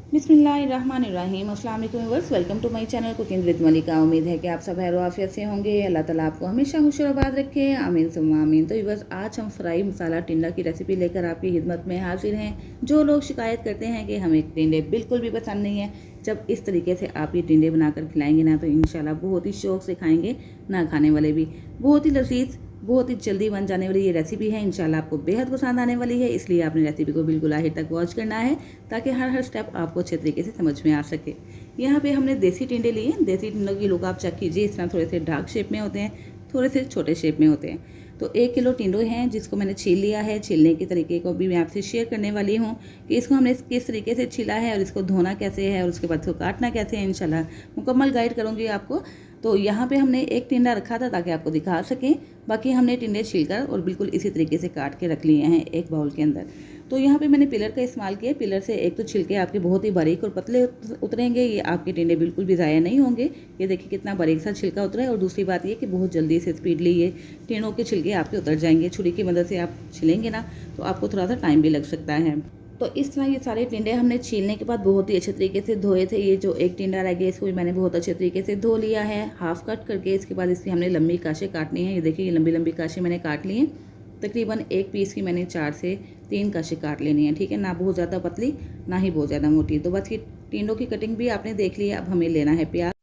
बिस्मिल्लाहिर्रहमानिर्रहीम। अस्सलाम वालेकुम viewers, welcome to my channel cooking with Malika. उम्मीद है कि आप सब खैर आफियत से होंगे। अल्लाह ताला आपको हमेशा खुश और आबाद रखे, आमीन सुम्मा आमीन। तो व्यूअर्स, आज हम फ्राई मसाला टिंडा की रेसिपी लेकर आपकी खिदमत में हाजिर हैं। जो लोग शिकायत करते हैं कि हमें टिंडे बिल्कुल भी पसंद नहीं है, जब इस तरीके से आप ये टिंडे बनाकर खिलाएंगे ना, तो इंशाल्लाह बहुत ही शौक़ से खाएंगे, ना खाने वाले भी। बहुत ही लजीज, बहुत ही जल्दी बन जाने वाली ये रेसिपी है। इंशाल्लाह आपको बेहद पसंद आने वाली है, इसलिए आपने रेसिपी को बिल्कुल आखिर तक वॉच करना है, ताकि हर स्टेप आपको अच्छे तरीके से समझ में आ सके। यहाँ पे हमने देसी टिंडे लिए। देसी टिंडों की लोग आप चेक कीजिए, इस तरह थोड़े से डार्क शेप में होते हैं, थोड़े से छोटे शेप में होते हैं। तो 1 किलो टिंडो हैं, जिसको मैंने छील लिया है। छीलने के तरीके को भी मैं आपसे शेयर करने वाली हूँ कि इसको हमने किस तरीके से छीला है और इसको धोना कैसे है और उसके बाद इसको काटना कैसे है। इंशाल्लाह मुकम्मल गाइड करूँगी आपको। तो यहाँ पे हमने एक टिंडा रखा था ताकि आपको दिखा सकें। बाकी हमने टिंडे छीलकर और बिल्कुल इसी तरीके से काट के रख लिए हैं एक बाउल के अंदर। तो यहाँ पे मैंने पिलर का इस्तेमाल किया। पिलर से एक तो छिलके आपके बहुत ही बारीक और पतले उतरेंगे, ये आपके टिंडे बिल्कुल भी ज़ाया नहीं होंगे। ये देखिए कितना बारीक सा छिलका उतरा है। और दूसरी बात ये कि बहुत जल्दी से स्पीडली ये टिंडों के छिलके आपके उतर जाएंगे। छुरी की मदद से आप छिलेंगे ना, तो आपको थोड़ा सा टाइम भी लग सकता है। तो इस तरह ये सारे टिंडे हमने छीलने के बाद बहुत ही अच्छे तरीके से धोए थे। ये जो एक टिंडा रह गया, इसको भी मैंने बहुत अच्छे तरीके से धो लिया है, हाफ कट करके। इसके बाद इसकी हमने लंबी काशें काटनी है। ये देखिए, ये लंबी लंबी काशें मैंने काट ली हैं। तकरीबन एक पीस की मैंने 4 से 3 काशें काट लेनी है, ठीक है। ना बहुत ज़्यादा पतली, ना ही बहुत ज़्यादा मोटी। तो बस ये टिंडों की कटिंग भी आपने देख ली है। अब हमें लेना है प्याज।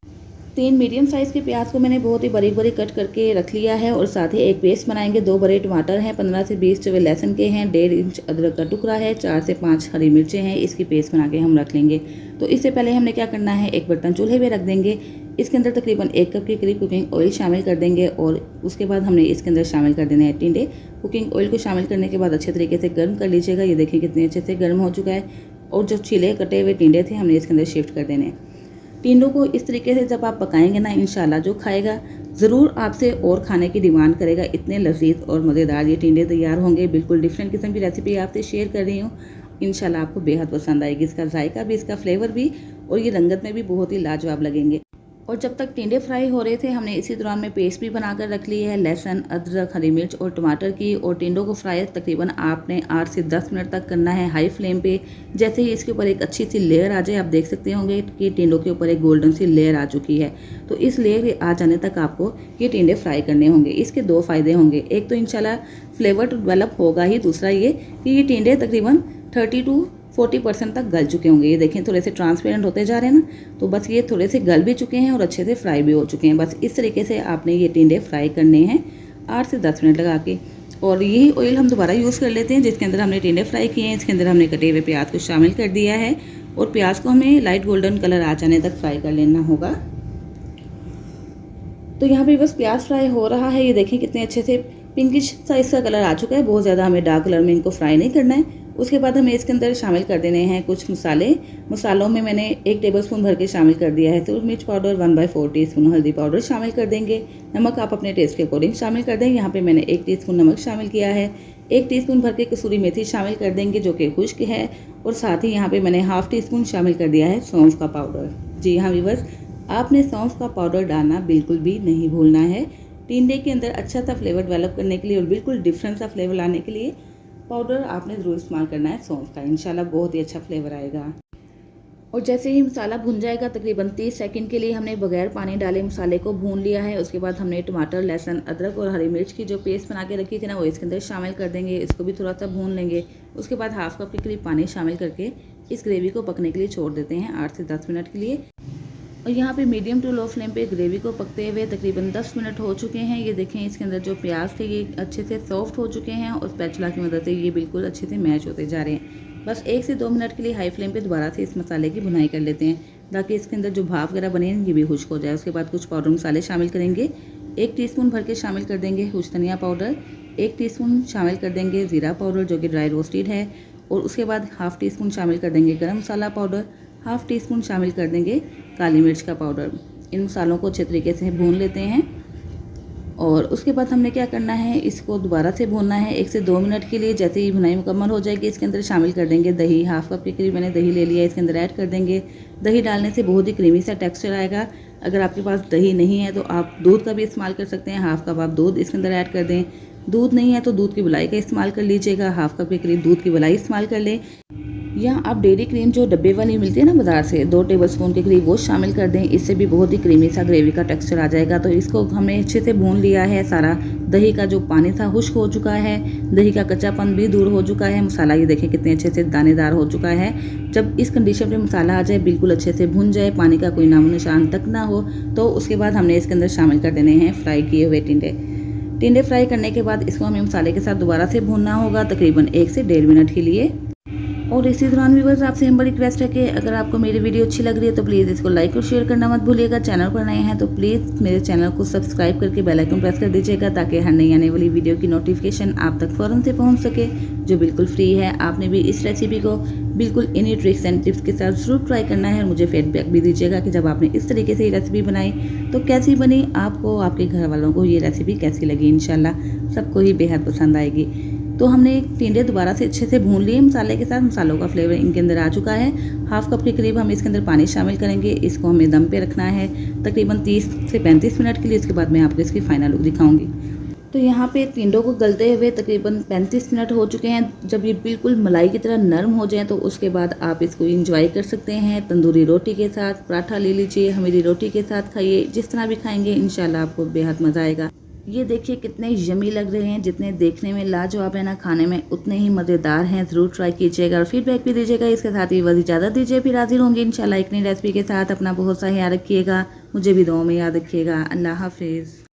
3 मीडियम साइज़ के प्याज को मैंने बहुत ही बारीक बारीक कट करके रख लिया है। और साथ ही एक पेस्ट बनाएंगे। 2 बड़े टमाटर हैं, 15 से 20 चवे लहसुन के हैं, 1.5 इंच अदरक का टुकड़ा है, 4 से 5 हरी मिर्चें हैं। इसकी पेस्ट बना के हम रख लेंगे। तो इससे पहले हमने क्या करना है, एक बर्तन चूल्हे पे रख देंगे। इसके अंदर तकरीबन 1 कप के करीब कुकिंग ऑयल शामिल कर देंगे। और उसके बाद हमने इसके अंदर शामिल कर देने हैं टिंडे। कुकिंग ऑयल को शामिल करने के बाद अच्छे तरीके से गर्म कर लीजिएगा। ये देखिए कितने अच्छे से गर्म हो चुका है। और जो छिले कटे हुए टिंडे थे, हमने इसके अंदर शिफ्ट कर देने हैं। टिंडों को इस तरीके से जब आप पकाएंगे ना, इंशाल्लाह जो खाएगा ज़रूर आपसे और खाने की डिमांड करेगा। इतने लजीज और मज़ेदार ये टिंडे तैयार होंगे। बिल्कुल डिफरेंट किस्म की रेसिपी आपसे शेयर कर रही हूँ। इंशाल्लाह आपको बेहद पसंद आएगी। इसका जायका भी, इसका फ्लेवर भी, और ये रंगत में भी बहुत ही लाजवाब लगेंगे। और जब तक टिंडे फ्राई हो रहे थे, हमने इसी दौरान में पेस्ट भी बनाकर रख ली है, लहसुन, अदरक, हरी मिर्च और टमाटर की। और टिंडों को फ्राई तकरीबन आपने 8 से 10 मिनट तक करना है हाई फ्लेम पे। जैसे ही इसके ऊपर एक अच्छी सी लेयर आ जाए, आप देख सकते होंगे कि टिंडों के ऊपर एक गोल्डन सी लेयर आ चुकी है। तो इस लेयर आ जाने तक आपको ये टिंडे फ्राई करने होंगे। इसके 2 फ़ायदे होंगे। एक तो इंशाल्लाह फ्लेवर डेवलप होगा ही, दूसरा ये कि ये टिंडे तकरीबन 30 to 40% तक गल चुके होंगे। ये देखें थोड़े से ट्रांसपेरेंट होते जा रहे हैं ना, तो बस ये थोड़े से गल भी चुके हैं और अच्छे से फ्राई भी हो चुके हैं। बस इस तरीके से आपने ये टिंडे फ्राई करने हैं 8 से 10 मिनट लगा के। और यही ऑयल हम दोबारा यूज़ कर लेते हैं जिसके अंदर हमने टिंडे फ्राई किए हैं। इसके अंदर हमने कटे हुए प्याज को शामिल कर दिया है और प्याज को हमें लाइट गोल्डन कलर आ जाने तक फ्राई कर लेना होगा। तो यहाँ पे बस प्याज फ्राई हो रहा है। ये देखें कितने अच्छे से पिंकिश सा इसका कलर आ चुका है। बहुत ज़्यादा हमें डार्क कलर में इनको फ्राई नहीं करना है। उसके बाद हमें इसके अंदर शामिल कर देने हैं कुछ मसाले। मसालों में मैंने 1 टेबलस्पून भर के शामिल कर दिया है सूरज मिर्च पाउडर, 1/4 टीस्पून हल्दी पाउडर शामिल कर देंगे। नमक आप अपने टेस्ट के अकॉर्डिंग शामिल कर दें। यहाँ पे मैंने 1 टीस्पून नमक शामिल किया है। 1 टीस्पून भर के कसूरी मेथी शामिल कर देंगे, जो कि खुश्क है। और साथ ही यहाँ पे मैंने ½ टीस्पून शामिल कर दिया है सौंफ का पाउडर। जी हाँ व्यूअर्स, आपने सौंफ का पाउडर डालना बिल्कुल भी नहीं भूलना है। टिंडे के अंदर अच्छा सा फ्लेवर डेवलप करने के लिए और बिल्कुल डिफरेंट सा फ्लेवर लाने के लिए पाउडर आपने ज़रूर इस्तेमाल करना है सौंफ का। इंशाल्लाह बहुत ही अच्छा फ्लेवर आएगा। और जैसे ही मसाला भुन जाएगा, तकरीबन 30 सेकंड के लिए हमने बगैर पानी डाले मसाले को भून लिया है। उसके बाद हमने टमाटर, लहसुन, अदरक और हरी मिर्च की जो पेस्ट बना के रखी थी ना, वो इसके अंदर शामिल कर देंगे। इसको भी थोड़ा सा भून लेंगे। उसके बाद ½ कप के करीब पानी शामिल करके इस ग्रेवी को पकने के लिए छोड़ देते हैं 8 से 10 मिनट के लिए। और यहाँ पे मीडियम टू लो फ्लेम पे ग्रेवी को पकते हुए तकरीबन 10 मिनट हो चुके हैं। ये देखें इसके अंदर जो प्याज थे ये अच्छे से सॉफ्ट हो चुके हैं और स्पैचुला की मदद से ये बिल्कुल अच्छे से मैश होते जा रहे हैं। बस 1 से 2 मिनट के लिए हाई फ्लेम पे दोबारा से इस मसाले की भुनाई कर लेते हैं, ताकि इसके अंदर जो भाप वगैरह बने हैं ये भी खुश्क हो जाए। उसके बाद कुछ पाउडर मसाले शामिल करेंगे। 1 टीस्पून भर के शामिल कर देंगे खुश धनिया पाउडर, 1 टीस्पून शामिल कर देंगे ज़ीरा पाउडर जो कि ड्राई रोस्टेड है। और उसके बाद ½ टीस्पून शामिल कर देंगे गरम मसाला पाउडर, ½ टीस्पून शामिल कर देंगे काली मिर्च का पाउडर। इन मसालों को अच्छे तरीके से भून लेते हैं। और उसके बाद हमने क्या करना है, इसको दोबारा से भूनना है 1 से 2 मिनट के लिए। जैसे ही भुनाई मुकम्मल हो जाएगी, इसके अंदर शामिल कर देंगे दही। ½ कप के करीब मैंने दही ले लिया, इसके अंदर ऐड कर देंगे। दही डालने से बहुत ही क्रीमी सा टेक्सचर आएगा। अगर आपके पास दही नहीं है तो आप दूध का भी इस्तेमाल कर सकते हैं। ½ कप आप दूध इसके अंदर ऐड कर दें। दूध नहीं है तो दूध की मलाई का इस्तेमाल कर लीजिएगा। ½ कप के करीब दूध की मलाई इस्तेमाल कर लें। या आप डेयरी क्रीम जो डब्बे वाली मिलती है ना बाज़ार से, 2 टेबलस्पून के करीब वो शामिल कर दें। इससे भी बहुत ही क्रीमी सा ग्रेवी का टेक्सचर आ जाएगा। तो इसको हमने अच्छे से भून लिया है। सारा दही का जो पानी था खुश्क हो चुका है, दही का कच्चापन भी दूर हो चुका है। मसाला ये देखें कितने अच्छे से दानेदार हो चुका है। जब इस कंडीशन पे मसाला आ जाए, बिल्कुल अच्छे से भुन जाए, पानी का कोई नामो निशान तक ना हो, तो उसके बाद हमने इसके अंदर शामिल कर देने हैं फ्राई किए हुए टिंडे। टिंडे फ्राई करने के बाद इसको हमें मसाले के साथ दोबारा से भूनना होगा तकरीबन 1 से 1.5 मिनट के लिए। और इसी दौरान व्यूअर्स आपसे हम बड़ी रिक्वेस्ट है कि अगर आपको मेरी वीडियो अच्छी लग रही है तो प्लीज़ इसको लाइक और शेयर करना मत भूलिएगा। चैनल पर नए हैं तो प्लीज़ मेरे चैनल को सब्सक्राइब करके बेल आइकन प्रेस कर दीजिएगा ताकि हर नई आने वाली वीडियो की नोटिफिकेशन आप तक फ़ौरन से पहुंच सके, जो बिल्कुल फ्री है। आपने भी इस रेसिपी को बिल्कुल इन्हीं ट्रिक्स एंड टिप्स के साथ ज़रूर ट्राई करना है और मुझे फीडबैक भी दीजिएगा कि जब आपने इस तरीके से ये रेसिपी बनाई तो कैसी बनी, आपको आपके घर वालों को ये रेसिपी कैसी लगी। इंशाल्लाह सबको ही बेहद पसंद आएगी। तो हमने टिंडे दोबारा से अच्छे से भून लिए मसाले के साथ। मसालों का फ्लेवर इनके अंदर आ चुका है। हाफ कप के करीब हम इसके अंदर पानी शामिल करेंगे। इसको हमें दम पे रखना है तकरीबन 30 से 35 मिनट के लिए। इसके बाद मैं आपको इसकी फाइनल लुक दिखाऊंगी। तो यहाँ पे टिंडों को गलते हुए तकरीबन 35 मिनट हो चुके हैं। जब ये बिल्कुल मलाई की तरह नरम हो जाए तो उसके बाद आप इसको इंजॉय कर सकते हैं तंदूरी रोटी के साथ। पराठा ले लीजिए, हमीरी रोटी के साथ खाइए, जिस तरह भी खाएंगे इंशाल्लाह आपको बेहद मज़ा आएगा। ये देखिए कितने यमी लग रहे हैं, जितने देखने में लाजवाब है ना, खाने में उतने ही मज़ेदार हैं। ज़रूर ट्राई कीजिएगा और फीडबैक भी दीजिएगा। इसके साथ ही बस इजाज़त दीजिए, फिर हाजिर होंगे इंशाल्लाह एक नई रेसिपी के साथ। अपना बहुत सा ख्याल रखिएगा, मुझे भी दुआओं में याद रखिएगा। अल्लाह हाफिज़।